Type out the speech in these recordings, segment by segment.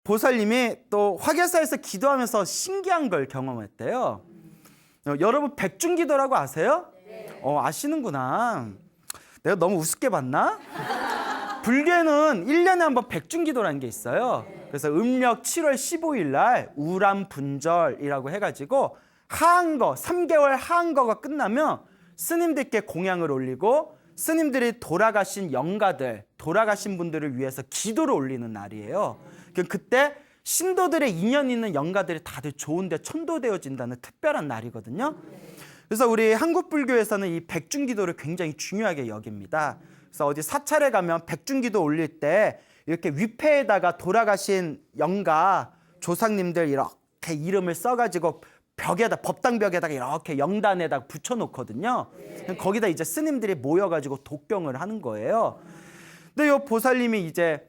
보살님이 또 화개사에서 기도하면서 신기한 걸 경험했대요. 여러분 백중기도라고 아세요? 아시는구나. 내가 너무 우습게 봤나? 불교에는 1년에 한 번 백중기도라는 게 있어요. 그래서 음력 7월 15일 날 우람분절이라고 해가지고 하한거, 3개월 하한거가 끝나면 스님들께 공양을 올리고 스님들이 돌아가신 영가들, 돌아가신 분들을 위해서 기도를 올리는 날이에요. 그때 신도들의 인연 있는 영가들이 다들 좋은데 천도되어진다는 특별한 날이거든요. 그래서 우리 한국 불교에서는 이 백중기도를 굉장히 중요하게 여깁니다. 그래서 어디 사찰에 가면 백중기도 올릴 때 이렇게 위패에다가 돌아가신 영가 조상님들 이렇게 이름을 써가지고 벽에다, 법당벽에다가 이렇게 영단에다가 붙여놓거든요. 거기다 이제 스님들이 모여가지고 독경을 하는 거예요. 근데 이 보살님이 이제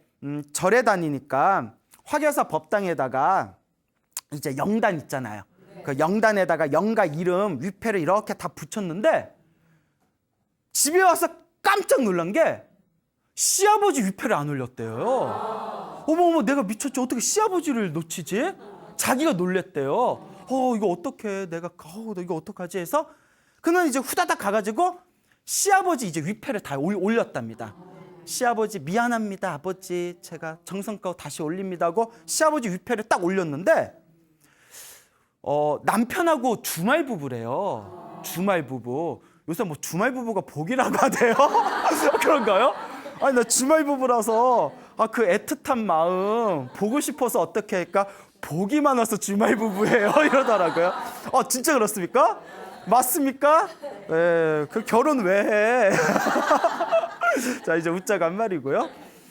절에 다니니까 화교사 법당에다가 이제 영단 있잖아요. 그 영단에다가 영가 이름 위패를 이렇게 다 붙였는데 집에 와서 깜짝 놀란 게 시아버지 위패를 안 올렸대요. 어머 내가 미쳤지. 어떻게 시아버지를 놓치지? 자기가 놀랬대요. 이거 어떡해. 내가 이거 어떡하지 해서 그는 이제 후다닥 가가지고 시아버지 이제 위패를 다 올렸답니다. 시아버지 미안합니다. 아버지 제가 정성껏 다시 올립니다 하고 시아버지 위패를 딱 올렸는데 남편하고 주말 부부래요. 주말 부부. 요새 뭐 주말 부부가 복이라고 하대요. 그런가요? 아니 나 주말 부부라서 그 애틋한 마음 보고 싶어서 어떻게 할까? 복이 많아서 주말 부부예요 이러더라고요. 진짜 그렇습니까? 맞습니까? 네, 그 결혼 왜 해? 자 이제 웃자고 한 말이고요.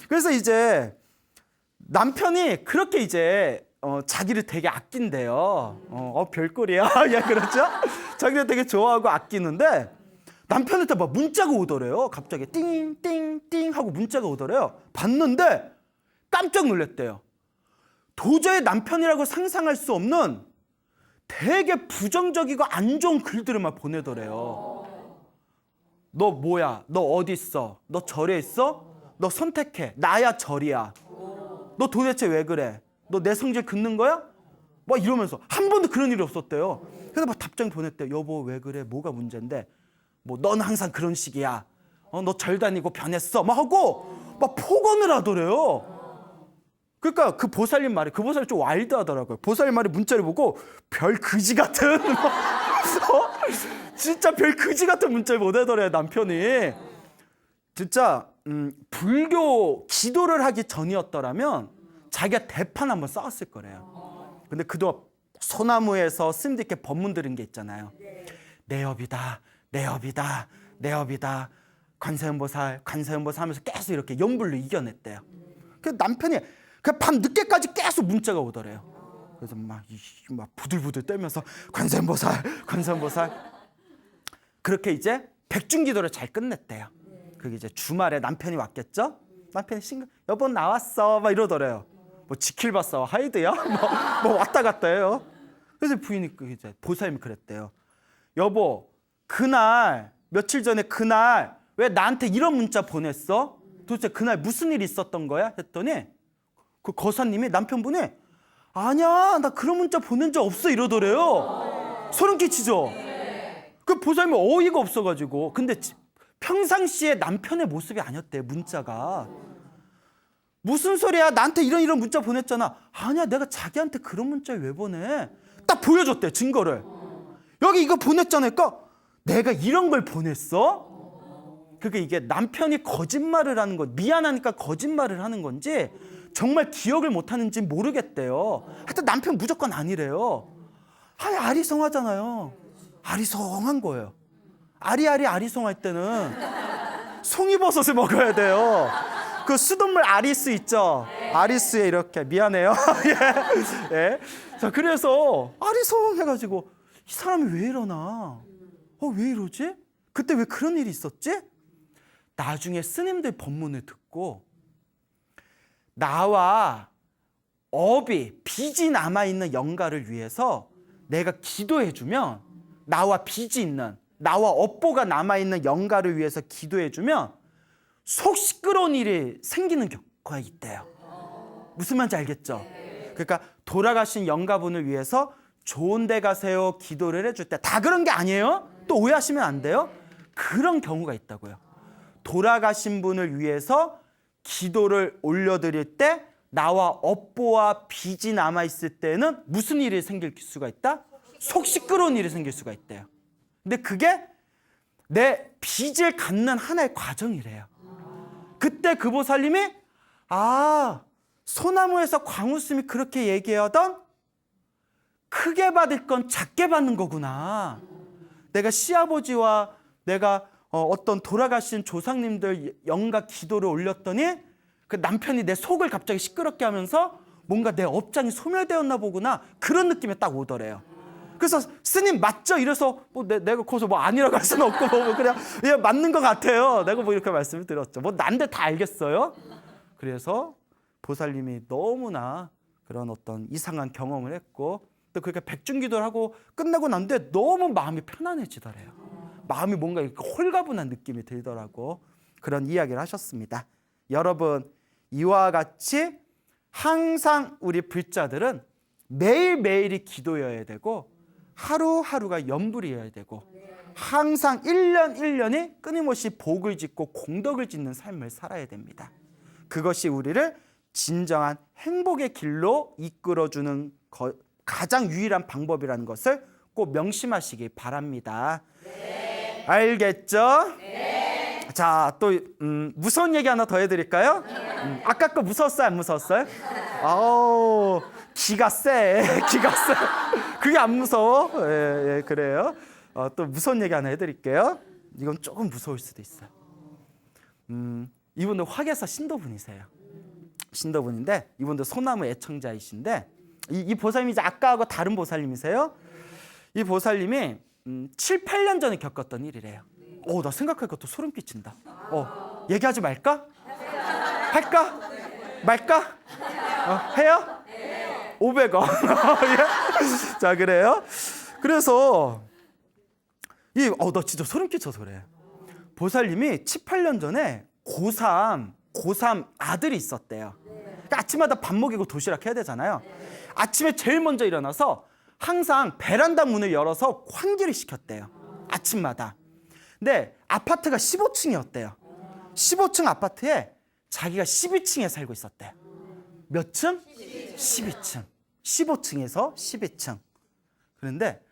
그래서 이제 남편이 그렇게 이제 자기를 되게 아낀대요. 별꼴이야. 야 그렇죠? 자기를 되게 좋아하고 아끼는데 남편한테 막 문자가 오더래요. 갑자기 띵띵띵 하고 문자가 오더래요. 봤는데 깜짝 놀랐대요. 도저히 남편이라고 상상할 수 없는 되게 부정적이고 안 좋은 글들을 막 보내더래요. 너 뭐야? 너 어디 있어? 너 절에 있어? 너 선택해. 나야 절이야. 너 도대체 왜 그래? 너 내 성질 긋는 거야? 막 이러면서 한 번도 그런 일이 없었대요. 그래서 막 답장 보냈대요. 여보 왜 그래? 뭐가 문제인데? 뭐 넌 항상 그런 식이야. 너 절 다니고 변했어. 막 하고 막 폭언을 하더래요. 그러니까 그 보살님 말이, 그 보살님 좀 와일드하더라고요. 보살님 말이 문자를 보고 별 그지 같은 진짜 별 그지 같은 문자를 보내더래요 남편이. 진짜 불교 기도를 하기 전이었더라면 자기가 대판 한번 싸웠을 거래요. 근데 그동안 소나무에서 스님들께 법문 들은 게 있잖아요. 내 업이다, 내 업이다, 내 업이다. 관세음보살, 관세음보살 하면서 계속 이렇게 염불로 이겨냈대요. 그 남편이 그냥 밤 늦게까지 계속 문자가 오더래요. 그래서 막 부들부들 떨면서 관세음보살, 관세음보살. 그렇게 이제 백중기도를 잘 끝냈대요. 그게 이제 주말에 남편이 왔겠죠? 남편이 여보 나왔어 막 이러더래요. 뭐 지킬 봤어 하이드야? 뭐 왔다 갔다 해요. 그래서 부인이 이제 보살님이 그랬대요. 여보 그날 며칠 전에 그날 왜 나한테 이런 문자 보냈어? 도대체 그날 무슨 일이 있었던 거야? 했더니 그 거사님이 남편분이 아니야 나 그런 문자 보낸 적 없어 이러더래요. 소름 끼치죠? 그 보살님이 어이가 없어가지고. 근데 평상시에 남편의 모습이 아니었대 문자가. 무슨 소리야 나한테 이런 문자 보냈잖아. 아니야 내가 자기한테 그런 문자를 왜 보내. 딱 보여줬대 증거를. 여기 이거 보냈잖아. 그러니까 내가 이런 걸 보냈어? 그게 이게 남편이 거짓말을 하는 것, 미안하니까 거짓말을 하는 건지 정말 기억을 못하는지 모르겠대요. 하여튼 남편 무조건 아니래요. 아리송하잖아요. 아리송한 거예요. 아리송할 때는 송이버섯을 먹어야 돼요. 그 수돗물 아리스 있죠? 아리스에 이렇게 미안해요. 예. 예. 자 그래서 아리송 해가지고 이 사람이 왜 이러나? 왜 이러지? 그때 왜 그런 일이 있었지? 나중에 스님들 법문을 듣고 나와 빚이 남아있는 영가를 위해서 내가 기도해주면 나와 빚이 있는 나와 업보가 남아있는 영가를 위해서 기도해주면 속 시끄러운 일이 생기는 경우가 있대요. 무슨 말인지 알겠죠? 그러니까 돌아가신 영가분을 위해서 좋은 데 가세요 기도를 해줄 때 다 그런 게 아니에요. 또 오해하시면 안 돼요. 그런 경우가 있다고요. 돌아가신 분을 위해서 기도를 올려드릴 때 나와 업보와 빚이 남아있을 때는 무슨 일이 생길 수가 있다? 속 시끄러운 일이 생길 수가 있대요. 근데 그게 내 빚을 갚는 하나의 과정이래요. 그때 그 보살님이 소나무에서 광우스님이 그렇게 얘기하던 크게 받을 건 작게 받는 거구나. 내가 시아버지와 내가 어떤 돌아가신 조상님들 영가 기도를 올렸더니 그 남편이 내 속을 갑자기 시끄럽게 하면서 뭔가 내 업장이 소멸되었나 보구나. 그런 느낌이 딱 오더래요. 그래서 스님 맞죠? 이래서 내가 거기서 아니라고 할 수는 없고 그냥 맞는 것 같아요. 내가 이렇게 말씀을 드렸죠. 난데 다 알겠어요. 그래서 보살님이 너무나 그런 어떤 이상한 경험을 했고 또 그렇게 백중기도를 하고 끝나고 난데 너무 마음이 편안해지더래요. 마음이 뭔가 이렇게 홀가분한 느낌이 들더라고. 그런 이야기를 하셨습니다. 여러분, 이와 같이 항상 우리 불자들은 매일매일이 기도여야 되고 하루하루가 염불이어야 되고 항상 1년 1년이 끊임없이 복을 짓고 공덕을 짓는 삶을 살아야 됩니다. 그것이 우리를 진정한 행복의 길로 이끌어주는 가장 유일한 방법이라는 것을 꼭 명심하시기 바랍니다. 네. 알겠죠? 네. 자, 또 무서운 얘기 하나 더 해드릴까요? 아까 거 무서웠어요? 안 무서웠어요? 아우, 기가 세. 그게 안 무서워? 예, 그래요. 또 무서운 얘기 하나 해드릴게요. 이건 조금 무서울 수도 있어요. 이분들 화계사 신도분이세요. 신도분인데 이분들 소나무 애청자이신데 이 보살님이 이제 아까하고 다른 보살님이세요. 이 보살님이 7, 8년 전에 겪었던 일이래요. 나 생각하니까 또 소름 끼친다. 얘기하지 말까? 할까? 말까? 해요? 500원. 예? 자, 그래요. 그래서 나 진짜 소름 끼쳐서 그래. 보살님이 7, 8년 전에 고3 아들이 있었대요. 그러니까 아침마다 밥 먹이고 도시락 해야 되잖아요. 아침에 제일 먼저 일어나서 항상 베란다 문을 열어서 환기를 시켰대요. 아침마다. 근데 아파트가 15층이었대요. 15층 아파트에 자기가 12층에 살고 있었대요. 몇 층? 12층. 15층에서 12층. 그런데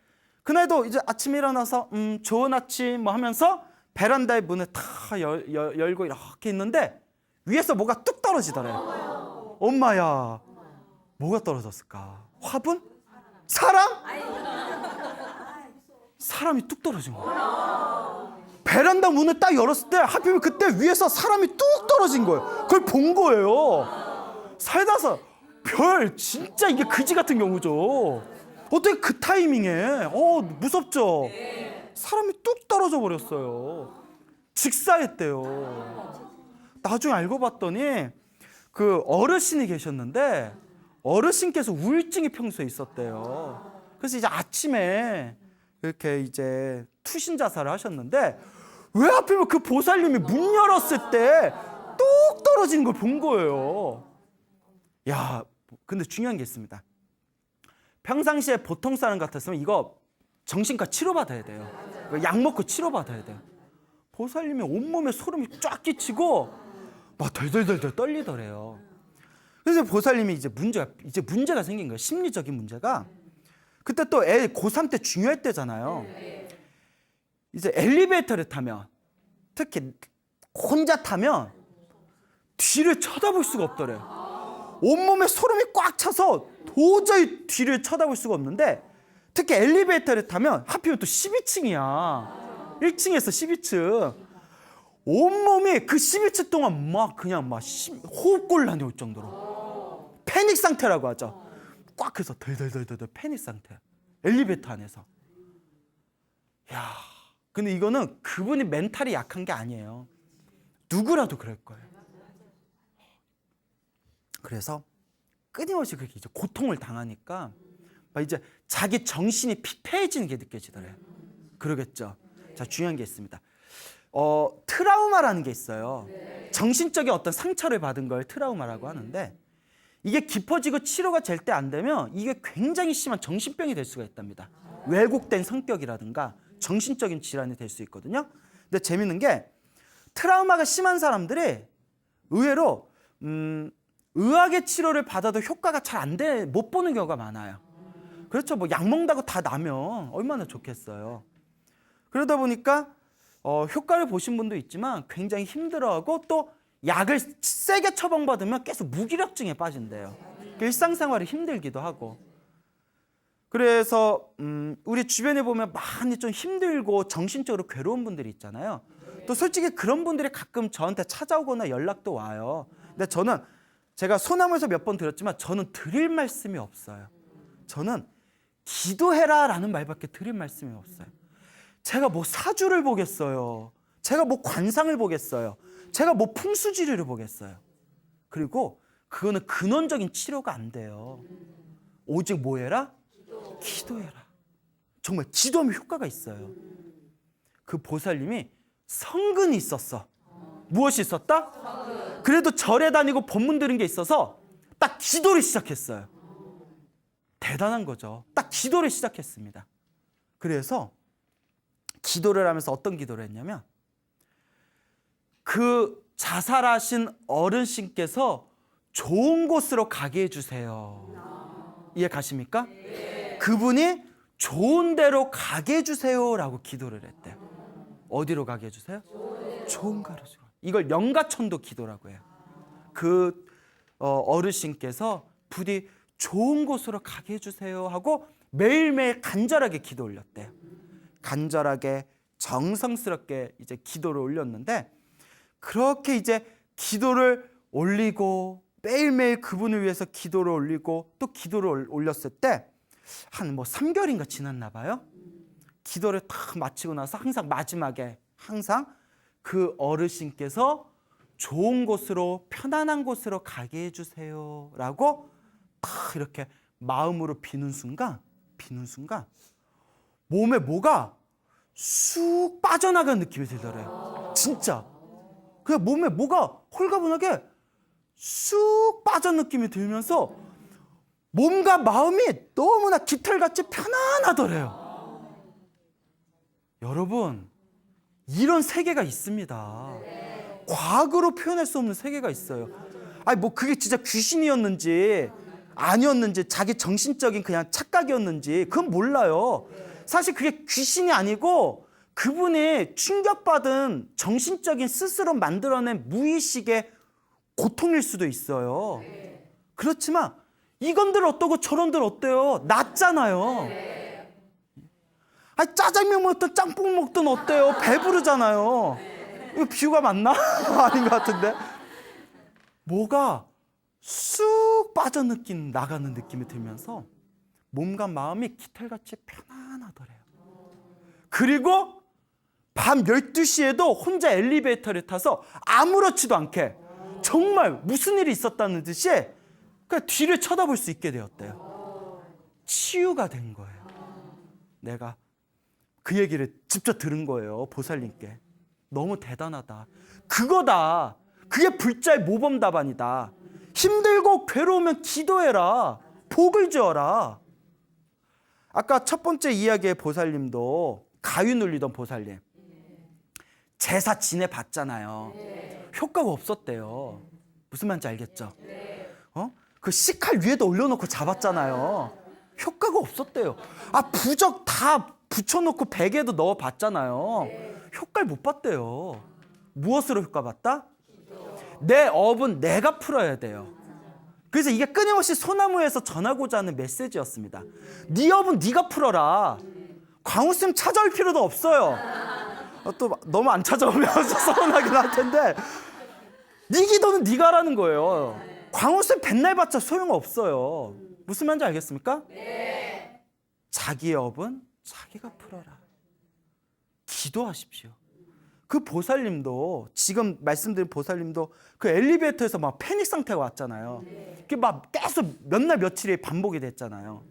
그날도 이제 아침에 일어나서 좋은 아침 하면서 베란다의 문을 다 열고 이렇게 있는데 위에서 뭐가 뚝 떨어지더래요. 엄마야, 뭐가 떨어졌을까? 화분? 사람? 사람이 뚝 떨어진 거예요. 베란다 문을 딱 열었을 때 하필이면 그때 위에서 사람이 뚝 떨어진 거예요. 그걸 본 거예요. 살다서 진짜 이게 그지 같은 경우죠. 어떻게 그 타이밍에 무섭죠? 사람이 뚝 떨어져 버렸어요. 직사했대요. 나중에 알고 봤더니 그 어르신이 계셨는데 어르신께서 우울증이 평소에 있었대요. 그래서 이제 아침에 이렇게 이제 투신 자살을 하셨는데 왜 하필이면 그 보살님이 문 열었을 때 뚝 떨어지는 걸 본 거예요. 야, 근데 중요한 게 있습니다. 평상시에 보통 사람 같았으면 이거 정신과 치료받아야 돼요. 약 먹고 치료받아야 돼요. 보살님이 온몸에 소름이 쫙 끼치고 막 덜덜덜덜 떨리더래요. 그래서 보살님이 이제 문제가 생긴 거예요. 심리적인 문제가. 그때 또 고3 때 중요할 때잖아요. 이제 엘리베이터를 타면 특히 혼자 타면 뒤를 쳐다볼 수가 없더래요. 온몸에 소름이 꽉 차서 도저히 뒤를 쳐다볼 수가 없는데 특히 엘리베이터를 타면 하필이면 또 12층이야. 1층에서 12층. 온몸이 그 12층 동안 그냥 호흡곤란이 올 정도로 패닉 상태라고 하죠. 꽉 해서 덜덜덜덜 패닉 상태. 엘리베이터 안에서. 야, 근데 이거는 그분이 멘탈이 약한 게 아니에요. 누구라도 그럴 거예요. 그래서 끊임없이 그렇게 이제 고통을 당하니까 이제 자기 정신이 피폐해지는 게 느껴지더래요. 그러겠죠. 자, 중요한 게 있습니다. 트라우마라는 게 있어요. 정신적인 어떤 상처를 받은 걸 트라우마라고 하는데 이게 깊어지고 치료가 절대 안 되면 이게 굉장히 심한 정신병이 될 수가 있답니다. 왜곡된 성격이라든가 정신적인 질환이 될 수 있거든요. 근데 재밌는 게 트라우마가 심한 사람들이 의외로 의학의 치료를 받아도 효과가 잘 못 보는 경우가 많아요. 그렇죠. 뭐 약 먹는다고 다 나면 얼마나 좋겠어요. 그러다 보니까 효과를 보신 분도 있지만 굉장히 힘들어하고 또 약을 세게 처방받으면 계속 무기력증에 빠진대요. 일상생활이 힘들기도 하고. 그래서 우리 주변에 보면 많이 좀 힘들고 정신적으로 괴로운 분들이 있잖아요. 또 솔직히 그런 분들이 가끔 저한테 찾아오거나 연락도 와요. 근데 저는 제가 소나무에서 몇 번 들었지만 저는 드릴 말씀이 없어요. 저는 기도해라 라는 말밖에 드릴 말씀이 없어요. 제가 뭐 사주를 보겠어요. 제가 뭐 관상을 보겠어요. 제가 뭐 풍수지리를 보겠어요. 그리고 그거는 근원적인 치료가 안 돼요. 오직 뭐 해라? 기도해라. 정말 기도하면 효과가 있어요. 그 보살님이 성근이 있었어. 무엇이 있었다? 그래도 절에 다니고 법문 들은 게 있어서 딱 기도를 시작했어요. 대단한 거죠. 딱 기도를 시작했습니다. 그래서 기도를 하면서 어떤 기도를 했냐면 그 자살하신 어르신께서 좋은 곳으로 가게 해주세요. 이해 가십니까? 네. 그분이 좋은 데로 가게 해주세요라고 기도를 했대요. 어디로 가게 해주세요? 좋은 가로. 이걸 영가천도 기도라고 해요. 그 어르신께서 부디 좋은 곳으로 가게 해주세요 하고 매일매일 간절하게 기도 올렸대요. 간절하게 정성스럽게 이제 기도를 올렸는데 그렇게 이제 기도를 올리고 매일매일 그분을 위해서 기도를 올리고 또 기도를 올렸을 때 한 뭐 3개월인가 지났나 봐요. 기도를 딱 마치고 나서 항상 마지막에 항상 그 어르신께서 좋은 곳으로 편안한 곳으로 가게 해주세요 라고 딱 이렇게 마음으로 비는 순간 몸에 뭐가 쑥 빠져나가는 느낌이 들더래요. 진짜 그냥 몸에 뭐가 홀가분하게 쑥 빠진 느낌이 들면서 몸과 마음이 너무나 깃털같이 편안하더래요. 여러분 이런 세계가 있습니다. 과학으로 표현할 수 없는 세계가 있어요. 아니 뭐 그게 진짜 귀신이었는지 아니었는지 자기 정신적인 그냥 착각이었는지 그건 몰라요. 사실 그게 귀신이 아니고 그분이 충격받은 정신적인 스스로 만들어낸 무의식의 고통일 수도 있어요. 그렇지만 이건들 어떠고 저런들 어때요? 낫잖아요. 아니 짜장면 먹든 짬뽕 먹든 어때요? 배부르잖아요. 이거 비유가 맞나? 아닌 것 같은데. 뭐가 쑥 빠져 나가는 느낌이 들면서 몸과 마음이 깃털같이 편안하더래요. 그리고 밤 12시에도 혼자 엘리베이터를 타서 아무렇지도 않게 정말 무슨 일이 있었다는 듯이 그냥 뒤를 쳐다볼 수 있게 되었대요. 치유가 된 거예요. 내가 그 얘기를 직접 들은 거예요. 보살님께. 너무 대단하다. 그거다. 그게 불자의 모범 답안이다. 힘들고 괴로우면 기도해라. 복을 주어라. 아까 첫 번째 이야기의 보살님도 가위 눌리던 보살님. 제사 지내봤잖아요. 효과가 없었대요. 무슨 말인지 알겠죠? 그 식칼 위에다 올려놓고 잡았잖아요. 효과가 없었대요. 부적 다 붙여놓고 베개도 넣어봤잖아요. 효과를 못 봤대요. 무엇으로 효과 봤다? 내 업은 내가 풀어야 돼요. 그래서 이게 끊임없이 소나무에서 전하고자 하는 메시지였습니다. 네 업은 네가 풀어라. 광우쌤 찾아올 필요도 없어요. 또 너무 안 찾아오면 서운하긴 할 텐데 네 기도는 네가 하라는 거예요. 광우쌤 맨날 봤자 소용없어요. 무슨 말인지 알겠습니까? 네. 자기의 업은 자기가 풀어라. 기도하십시오. 그 보살님도 지금 말씀드린 보살님도 그 엘리베이터에서 막 패닉 상태가 왔잖아요. 그게 막 계속 몇 날 며칠이 반복이 됐잖아요.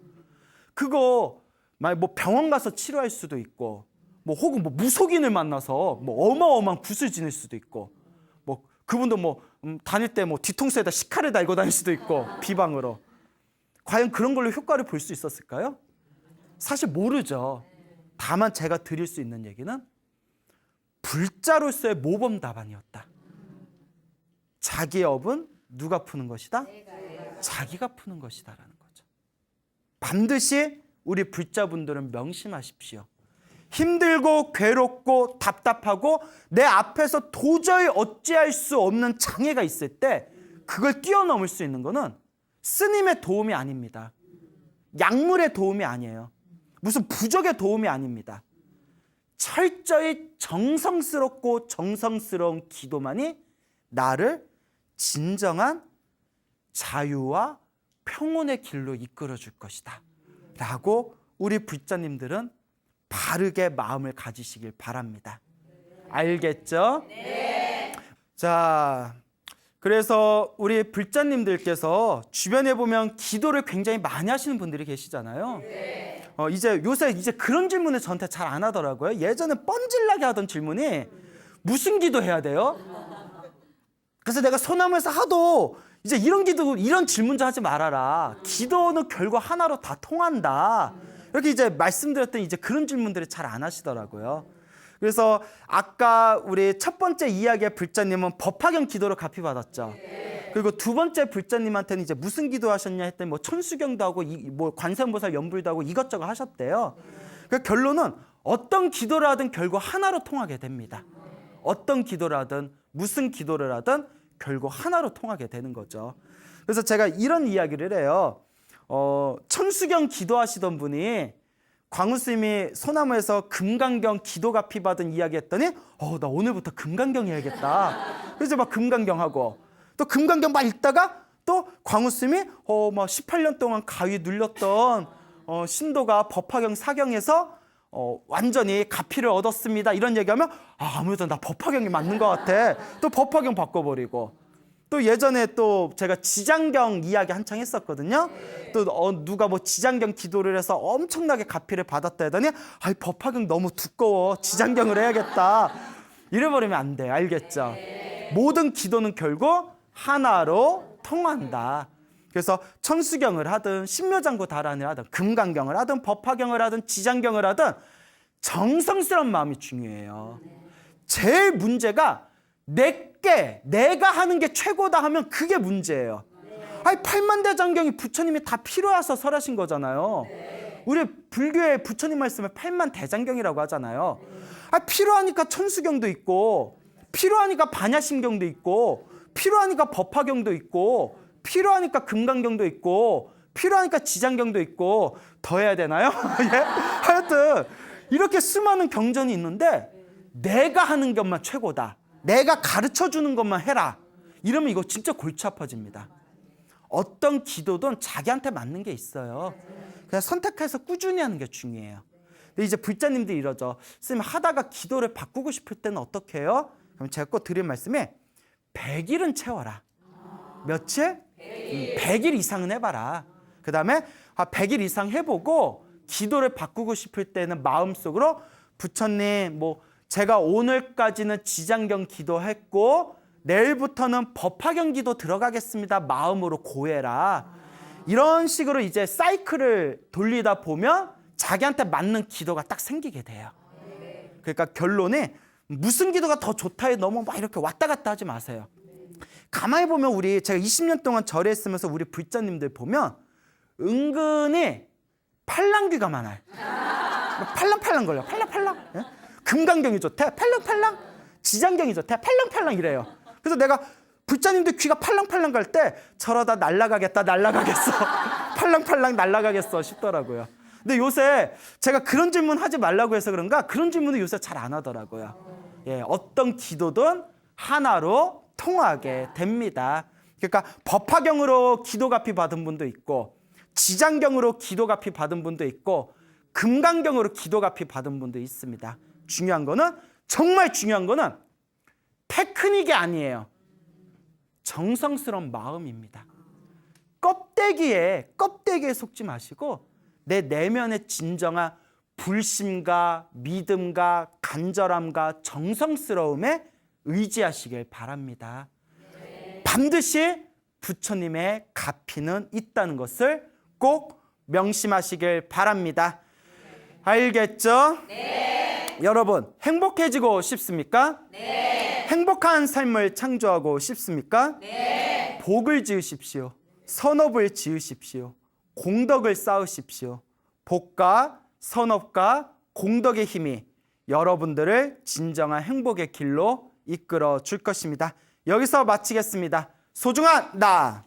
그거 막 뭐 병원 가서 치료할 수도 있고 뭐 혹은 뭐 무속인을 만나서 뭐 어마어마한 굿을 지낼 수도 있고 뭐 그분도 뭐 다닐 때 뭐 뒤통수에다 식칼을 달고 다닐 수도 있고 비방으로. 과연 그런 걸로 효과를 볼 수 있었을까요? 사실 모르죠. 다만 제가 드릴 수 있는 얘기는 불자로서의 모범 답안이었다. 자기의 업은 누가 푸는 것이다? 자기가 푸는 것이다라는 거죠. 반드시 우리 불자분들은 명심하십시오. 힘들고 괴롭고 답답하고 내 앞에서 도저히 어찌할 수 없는 장애가 있을 때 그걸 뛰어넘을 수 있는 것은 스님의 도움이 아닙니다. 약물의 도움이 아니에요. 무슨 부적의 도움이 아닙니다. 철저히 정성스럽고 정성스러운 기도만이 나를 진정한 자유와 평온의 길로 이끌어 줄 것이다 라고 우리 불자님들은 바르게 마음을 가지시길 바랍니다. 알겠죠? 네. 자, 그래서 우리 불자님들께서 주변에 보면 기도를 굉장히 많이 하시는 분들이 계시잖아요. 네. 요새 그런 질문을 저한테 잘 안 하더라고요. 예전에 뻔질나게 하던 질문이 무슨 기도 해야 돼요? 그래서 내가 소나무에서 하도 이제 이런 질문 좀 하지 말아라. 기도는 결국 하나로 다 통한다. 이렇게 이제 말씀드렸더니 이제 그런 질문들을 잘 안 하시더라고요. 그래서 아까 우리 첫 번째 이야기의 불자님은 법화경 기도로 갚이 받았죠. 그리고 두 번째 불자님한테는 이제 무슨 기도하셨냐 했더니 뭐 천수경도 하고 뭐 관세음보살 연불도 하고 이것저것 하셨대요. 그 결론은 어떤 기도를 하든 결국 하나로 통하게 됩니다. 어떤 기도를 하든 무슨 기도를 하든 결국 하나로 통하게 되는 거죠. 그래서 제가 이런 이야기를 해요. 천수경 기도하시던 분이 광우 스님이 소나무에서 금강경 기도가피 받은 이야기 했더니 나 오늘부터 금강경 해야겠다. 그래서 막 금강경 하고 또 금강경 막 읽다가 또 광우 스님이 막 18년 동안 가위 눌렸던 신도가 법화경 사경에서 완전히 가피를 얻었습니다. 이런 얘기하면 아무래도 나 법화경이 맞는 것 같아. 또 법화경 바꿔버리고 또 예전에 또 제가 지장경 이야기 한창 했었거든요. 또 누가 뭐 지장경 기도를 해서 엄청나게 가피를 받았다 하더니 법화경 너무 두꺼워. 지장경을 해야겠다. 이래버리면 안 돼. 알겠죠? 모든 기도는 결국 하나로 통한다. 그래서 천수경을 하든 신묘장구 다란을 하든 금강경을 하든 법화경을 하든 지장경을 하든 정성스러운 마음이 중요해요. 제일 문제가 내가 하는 게 최고다 하면 그게 문제예요. 팔만대장경이 부처님이 다 필요해서 설하신 거잖아요. 우리 불교의 부처님 말씀을 팔만대장경이라고 하잖아요. 필요하니까 천수경도 있고 필요하니까 반야심경도 있고 필요하니까 법화경도 있고 필요하니까 금강경도 있고 필요하니까 지장경도 있고 더 해야 되나요? 예? 하여튼 이렇게 수많은 경전이 있는데 내가 하는 것만 최고다. 내가 가르쳐주는 것만 해라. 이러면 이거 진짜 골치 아파집니다. 어떤 기도든 자기한테 맞는 게 있어요. 그냥 선택해서 꾸준히 하는 게 중요해요. 근데 이제 불자님들이 이러죠. 선생님 하다가 기도를 바꾸고 싶을 때는 어떻게 해요? 그럼 제가 꼭 드린 말씀이 100일은 채워라. 며칠? 100일 이상은 해봐라. 그 다음에 100일 이상 해보고 기도를 바꾸고 싶을 때는 마음속으로 부처님 제가 오늘까지는 지장경 기도했고 내일부터는 법화경 기도 들어가겠습니다. 마음으로 고해라. 이런 식으로 이제 사이클을 돌리다 보면 자기한테 맞는 기도가 딱 생기게 돼요. 그러니까 결론이 무슨 기도가 더 좋다에 너무 막 이렇게 왔다 갔다 하지 마세요. 가만히 보면 제가 20년 동안 절에 있으면서 우리 불자님들 보면 은근히 팔랑귀가 많아요. 팔랑팔랑 걸려. 팔랑팔랑. 예? 금강경이 좋대. 팔랑팔랑. 지장경이 좋대. 팔랑팔랑 이래요. 그래서 내가 불자님들 귀가 팔랑팔랑 갈 때 저러다 날아가겠다. 팔랑팔랑 날아가겠어 싶더라고요. 근데 요새 제가 그런 질문 하지 말라고 해서 그런가 그런 질문을 요새 잘 안 하더라고요. 예, 어떤 기도든 하나로 통하게 됩니다. 그러니까 법화경으로 기도가피 받은 분도 있고 지장경으로 기도가피 받은 분도 있고 금강경으로 기도가피 받은 분도 있습니다. 정말 중요한 거는 테크닉이 아니에요. 정성스러운 마음입니다. 껍데기에 속지 마시고 내 내면의 진정한 불심과 믿음과 간절함과 정성스러움에 의지하시길 바랍니다. 반드시 부처님의 가피는 있다는 것을 꼭 명심하시길 바랍니다. 알겠죠? 네. 여러분, 행복해지고 싶습니까? 네. 행복한 삶을 창조하고 싶습니까? 네. 복을 지으십시오. 선업을 지으십시오. 공덕을 쌓으십시오. 복과 선업과 공덕의 힘이 여러분들을 진정한 행복의 길로 이끌어 줄 것입니다. 여기서 마치겠습니다. 소중한 나